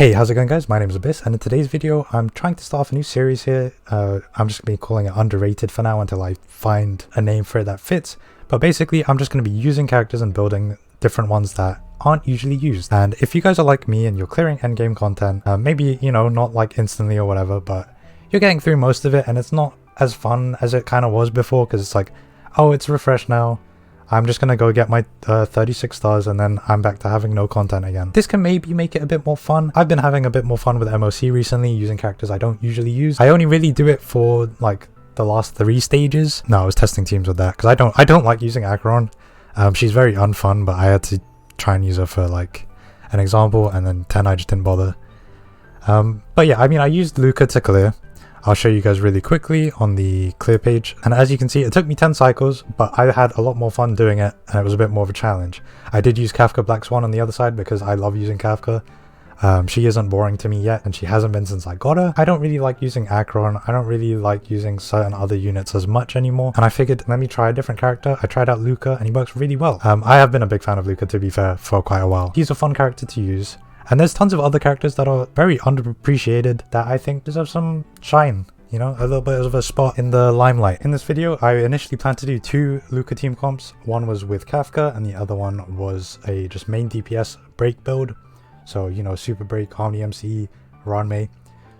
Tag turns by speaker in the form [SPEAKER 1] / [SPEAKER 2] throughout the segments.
[SPEAKER 1] Hey, how's it going guys? My name is Abyss, and in today's video I'm trying to start off a new series here. I'm just going to be calling it Underrated for now until I find a name for it that fits. But basically I'm just going to be using characters and building different ones that aren't usually used. And if you guys are like me and you're clearing endgame content, maybe, you know, not like instantly or whatever, but you're getting through most of it and it's not as fun as it kind of was before, because it's like, oh, it's refreshed now. I'm just going to go get my 36 stars and then I'm back to having no content again. This can maybe make it a bit more fun. I've been having a bit more fun with MOC recently, using characters I don't usually use. I only really do it for like the last 3 stages. No, I was testing teams with that because I don't like using Acheron. She's very unfun, but I had to try and use her for like an example, and then 10 I just didn't bother. But yeah, I mean, I used Luka to clear. I'll show you guys really quickly on the clear page, and as you can see it took me 10 cycles, but I had a lot more fun doing it and it was a bit more of a challenge. I did use Kafka Black Swan on the other side because I love using Kafka. She isn't boring to me yet, and she hasn't been since I got her. I don't really like using Acheron. I don't really like using certain other units as much anymore, and I figured let me try a different character. I tried out Luka and he works really well. I have been a big fan of Luka, to be fair, for quite a while. He's a fun character to use. And there's tons of other characters that are very underappreciated that I think deserve some shine, you know, a little bit of a spot in the limelight. In this video, I initially planned to do 2 Luka team comps. One was with Kafka and the other one was a just main DPS break build. So, you know, Super Break, Harmony MC, Ranmei.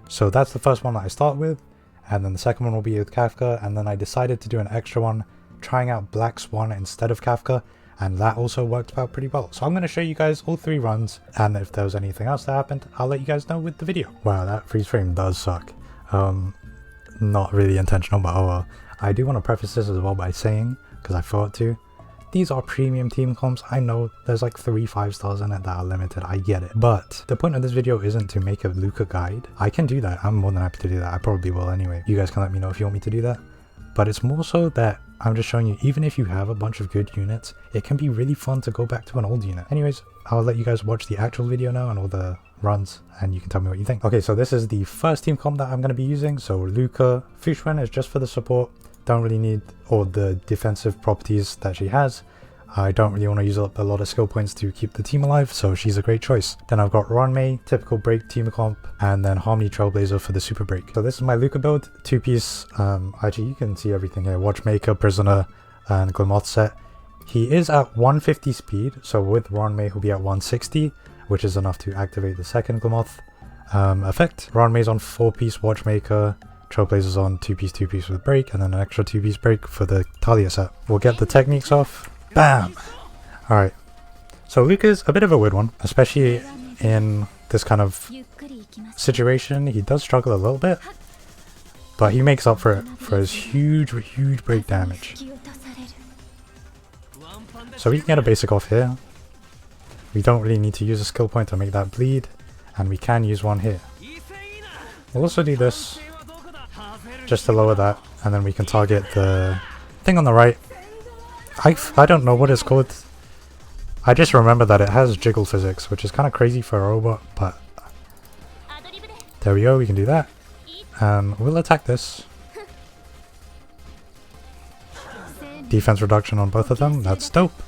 [SPEAKER 1] So that's the first one that I start with. And then the second one will be with Kafka. And then I decided to do an extra one, trying out Black Swan instead of Kafka. And that also worked out pretty well. So I'm going to show you guys all 3 runs, and if there was anything else that happened, I'll let you guys know with the video. Wow, that freeze frame does suck. Not really intentional, but oh well. I do want to preface this as well by saying, because I thought to, these are premium team comps. I know there's like 3 5-stars in it that are limited, I get it. But the point of this video isn't to make a Luka guide. I can do that, I'm more than happy to do that. I probably will anyway. You guys can let me know if you want me to do that. But it's more so that I'm just showing you, even if you have a bunch of good units, it can be really fun to go back to an old unit. Anyways, I'll let you guys watch the actual video now and all the runs, and you can tell me what you think. Okay, so this is the first team comp that I'm going to be using. So Luka, Swan is just for the support. Don't really need all the defensive properties that she has. I don't really want to use up a lot of skill points to keep the team alive, so she's a great choice. Then I've got Ranmei, typical break team comp, and then Harmony Trailblazer for the super break. So this is my Luka build, 2-piece, actually you can see everything here, Watchmaker, Prisoner, and Glamoth set. He is at 150 speed, so with Ranmei he'll be at 160, which is enough to activate the second Glamoth effect. Ranmei's on 4-piece Watchmaker, Trailblazer's on 2-piece with break, and then an extra 2-piece break for the Talia set. We'll get the techniques off. Bam! Alright, so Luka's a bit of a weird one, especially in this kind of situation. He does struggle a little bit, but he makes up for it for his huge break damage. So we can get a basic off here. We don't really need to use a skill point to make that bleed, and we can use one here. We'll also do this just to lower that, and then we can target the thing on the right. I don't know what it's called. I just remember that it has jiggle physics, which is kind of crazy for a robot, but there we go, we can do that. And we'll attack this. Defense reduction on both of them, that's dope.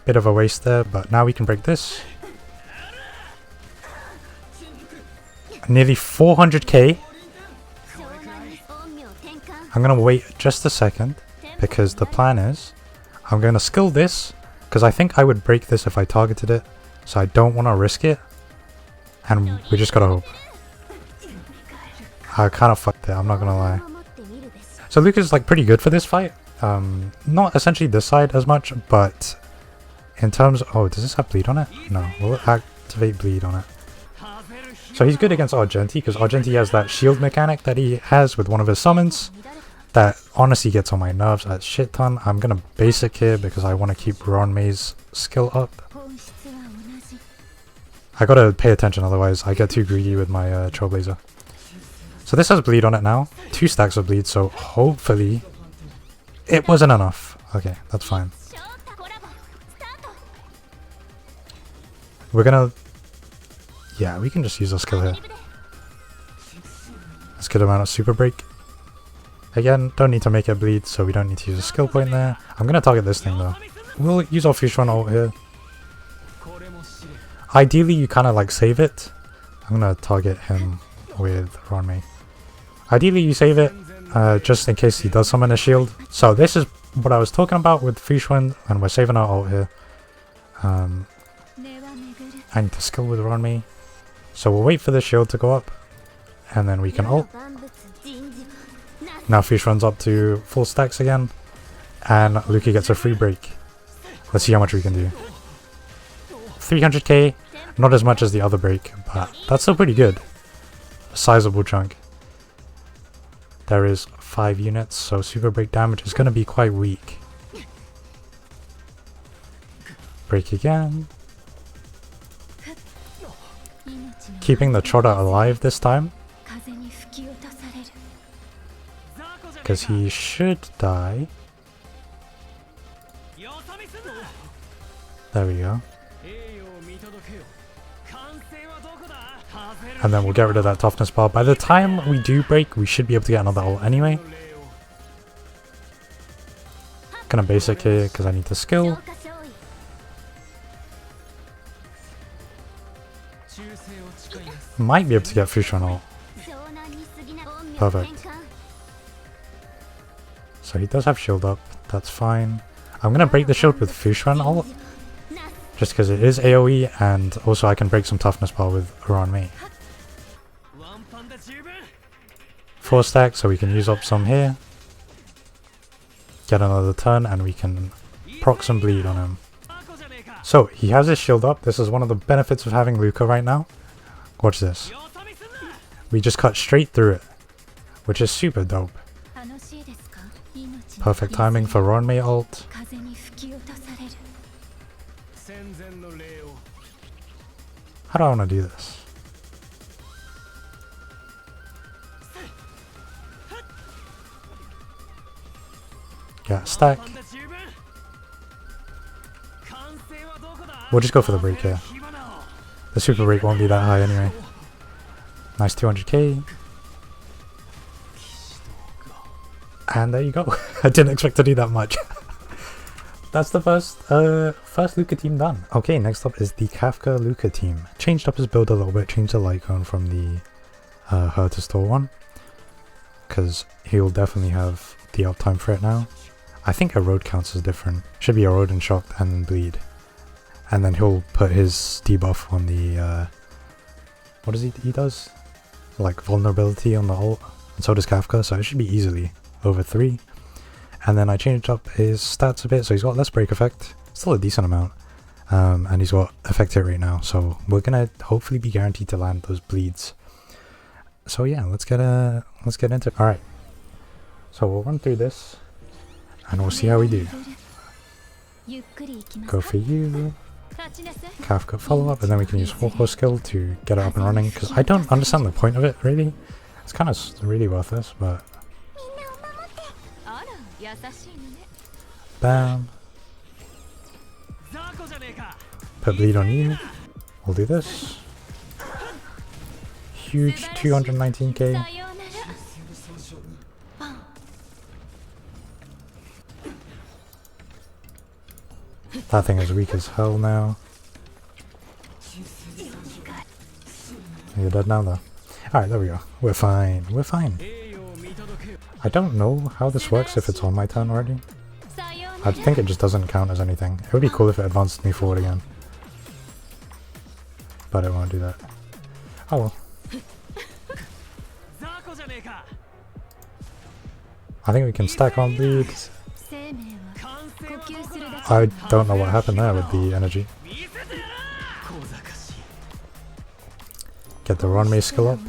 [SPEAKER 1] Bit of a waste there, but now we can break this. Nearly 400k. I'm gonna wait just a second, because the plan is I'm going to skill this, because I think I would break this if I targeted it, so I don't want to risk it, and we just gotta hope. I kind of fucked it, I'm not gonna lie. So Luka's like pretty good for this fight, not essentially this side as much, but in terms of, oh, does this have bleed on it? No, we'll activate bleed on it. So he's good against Argenti, because Argenti has that shield mechanic that he has with one of his summons that honestly gets on my nerves a shit ton. I'm gonna basic here because I want to keep Ranmei's skill up. I gotta pay attention, otherwise I get too greedy with my Trailblazer. So this has bleed on it now, 2 stacks of bleed, so hopefully it wasn't enough. Okay, that's fine. We're gonna, yeah, we can just use our skill here. Let's get him out of super break. Again, don't need to make it bleed, so we don't need to use a skill point there. I'm going to target this thing though. We'll use our Swan ult here. Ideally, you kind of like save it I'm gonna target him with Ronmi. Ideally you save it just in case he does summon a shield. So this is what I was talking about with Swan, and we're saving our ult here. I need to skill with Ronmi. So we'll wait for the shield to go up and then we can ult. Now Swan's up to full stacks again and Luka gets a free break. Let's see how much we can do. 300k, not as much as the other break, but that's still pretty good. A sizable chunk. There is 5 units, so super break damage is going to be quite weak. Break again. Keeping the Trotter alive this time, because he should die. There we go. And then we'll get rid of that toughness bar. By the time we do break, we should be able to get another ult anyway. Gonna basic here because I need to skill. Might be able to get Fusion ult. Perfect. So he does have shield up, that's fine. I'm gonna break the shield with Fusion ult. Just because it is AoE and also I can break some toughness bar with Ronmi. 4 stacks, so we can use up some here. Get another turn and we can proc some bleed on him. So he has his shield up. This is one of the benefits of having Luka right now. Watch this. We just cut straight through it, which is super dope. Perfect timing for Ronmi ult. How do I want to do this? Yeah, stack. We'll just go for the break here. The super break won't be that high anyway. Nice 200k. And there you go. I didn't expect to do that much. That's the first Luka team done. Okay, next up is the Kafka Luka team. Changed up his build a little bit, changed the light cone from the her to store one. Because he'll definitely have the uptime for it now. I think erode counts as different. Should be erode and shock and then bleed. And then he'll put his debuff on the what does he does? Like vulnerability on the ult. And so does Kafka, so it should be easily over 3. And then I changed up his stats a bit, so he's got less break effect, still a decent amount, and he's got effect hit right now, so we're gonna hopefully be guaranteed to land those bleeds. So yeah, let's get into it. Alright, so we'll run through this, and we'll see how we do. Go for you, Kafka follow up, and then we can use full horse skill to get it up and running, because I don't understand the point of it really. It's kind of really worthless, but bam. Put bleed on you. We'll do this. Huge 219k. That thing is weak as hell now. You're dead now though. Alright, there we go. We're fine. We're fine. I don't know how this works if it's on my turn already. I think it just doesn't count as anything. It would be cool if it advanced me forward again. But it won't do that. Oh well. I think we can stack on bleed. I don't know what happened there with the energy. Get the Ronmi skill up.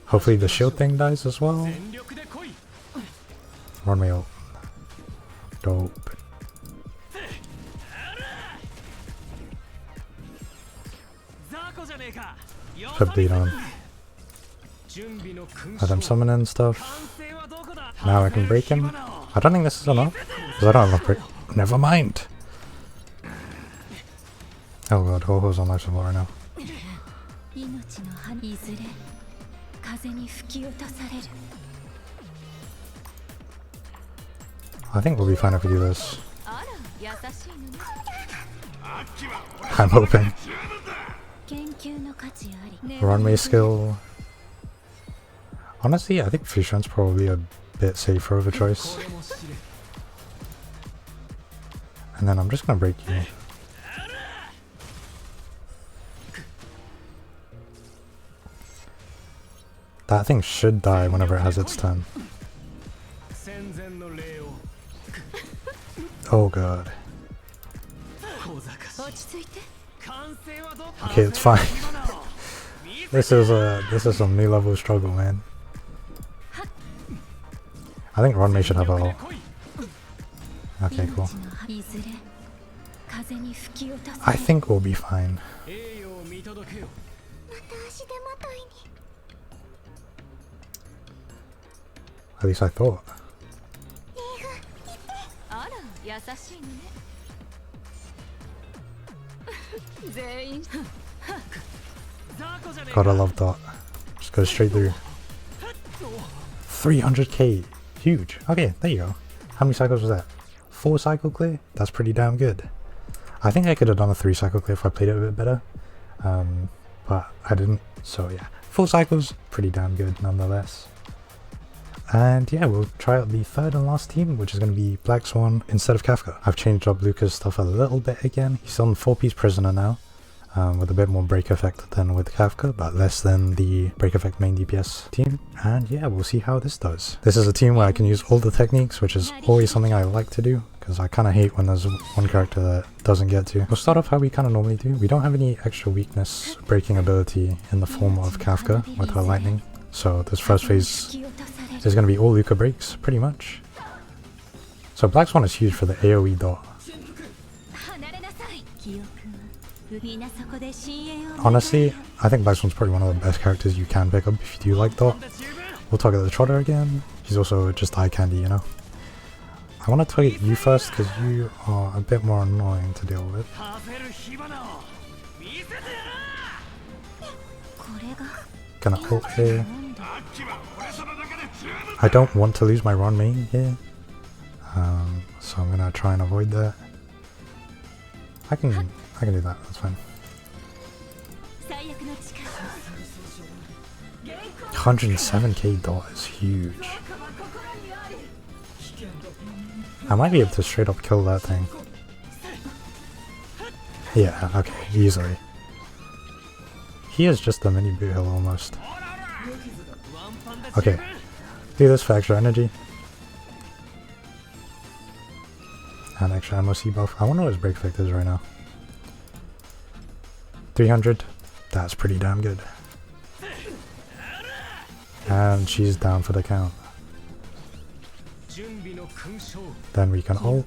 [SPEAKER 1] Hopefully the shield thing dies as well. Ronmi ult. Dope. Put bleed on. Let him summon in stuff. Now I can break him. I don't think this is enough, because I don't have enough break. Never mind. Oh god, Ho-Ho's on life support right now. I think we'll be fine if we do this. I'm hoping. Runway skill. Honestly, I think Fusion's probably a bit safer of a choice. And then I'm just gonna break you. That thing should die whenever it has its turn. Oh god. Okay, it's fine. This is some new level struggle, man. I think Runway should have a ult. Okay, cool. I think we'll be fine. At least I thought. Gotta love that. Just go straight through. 300k. Huge. Okay, there you go. How many cycles was that? 4 cycle clear? That's pretty damn good. I think I could have done a 3 cycle clear if I played it a bit better. But I didn't. So yeah. 4 cycles, pretty damn good nonetheless. And yeah, we'll try out the third and last team, which is going to be Black Swan instead of Kafka. I've changed up Luka's stuff a little bit again. He's on 4-piece prisoner now, with a bit more break effect than with Kafka, but less than the break effect main DPS team. And yeah, we'll see how this does. This is a team where I can use all the techniques, which is always something I like to do, because I kind of hate when there's one character that doesn't get to. We'll start off how we kind of normally do. We don't have any extra weakness breaking ability in the form of Kafka with her lightning. So this first phase is going to be all Luka breaks, pretty much. So Black Swan is huge for the AoE dot. Honestly, I think Black Swan's probably one of the best characters you can pick up if you do like dot. We'll target the Trotter again. He's also just eye candy, you know. I want to target you first because you are a bit more annoying to deal with. Gonna ult here. I don't want to lose my Ron main here, so I'm gonna try and avoid that. I can do that. That's fine. 107k dot is huge. I might be able to straight up kill that thing. Yeah, okay, easily. He is just a mini boot hill almost. Okay. Do this for extra energy. And extra MOC buff. I wonder what his break effect is right now. 300. That's pretty damn good. And she's down for the count. Then we can ult.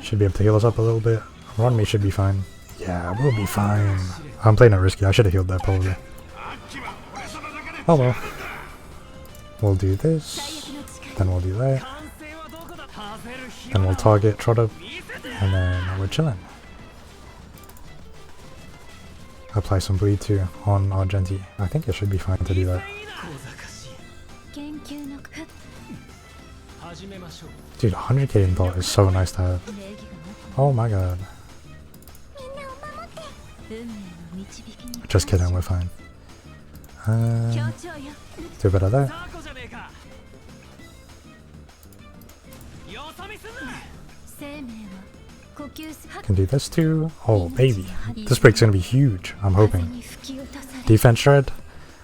[SPEAKER 1] Should be able to heal us up a little bit. Run me should be fine. Yeah, we'll be fine. I'm playing it risky. I should have healed that probably. Oh well. We'll do this. Then we'll do that. Then we'll target Trotter. And then we're chilling. Apply some bleed too on Argenti. I think it should be fine to do that. Dude, 100k in dot is so nice to have. Oh my god. Just kidding, we're fine. Do a bit of that. Can do this too. Oh baby, this break's gonna be huge, I'm hoping. Defense shred,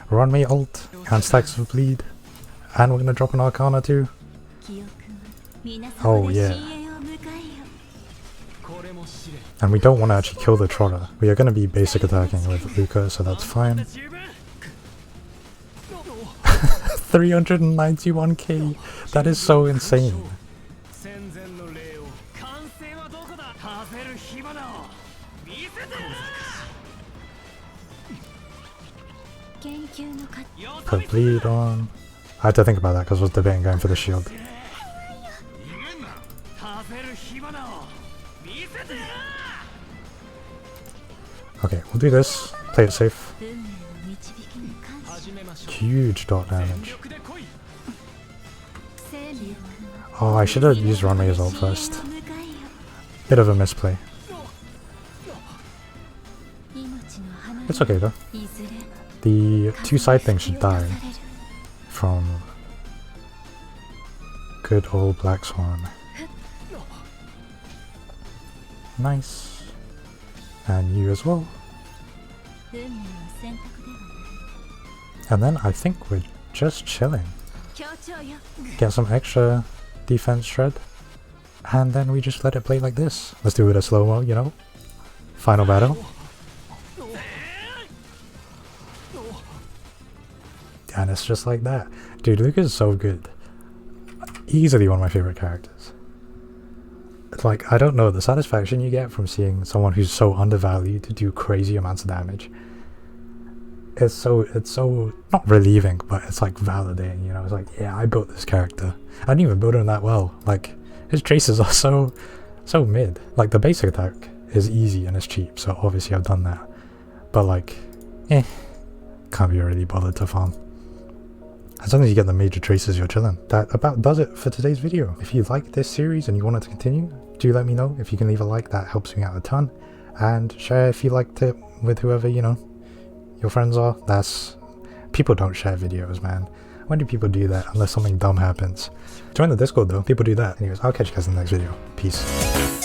[SPEAKER 1] run me ult, and stacks of bleed. And we're gonna drop an Arcana too. Oh yeah. And we don't want to actually kill the Trotter. We are going to be basic attacking with Luka, so that's fine. 391k! That is so insane. Put bleed on. I had to think about that because I was debating going for the shield. Okay, we'll do this. Play it safe. Huge dot damage. Oh, I should have used Runway as ult first. Bit of a misplay. It's okay though. The two side things should die from good old Black Swan. Nice. And you as well. And then I think we're just chilling. Get some extra defense shred. And then we just let it play like this. Let's do it a slow-mo, you know? Final battle. And it's just like that. Dude, Luka is so good. Easily one of my favorite characters. It's like, I don't know, the satisfaction you get from seeing someone who's so undervalued to do crazy amounts of damage. It's so, not relieving, but it's like validating, you know? It's like, yeah, I built this character. I didn't even build him that well. Like, his traces are so mid. Like, the basic attack is easy and it's cheap, so obviously I've done that. But like, can't be really bothered to farm. As long as you get the major traces, you're chilling. That about does it for today's video. If you like this series and you want it to continue, do let me know. If you can leave a like, that helps me out a ton. And share if you liked it with whoever, you know, your friends are. People don't share videos, man. When do people do that unless something dumb happens? Join the Discord though, people do that. Anyways, I'll catch you guys in the next video. Peace.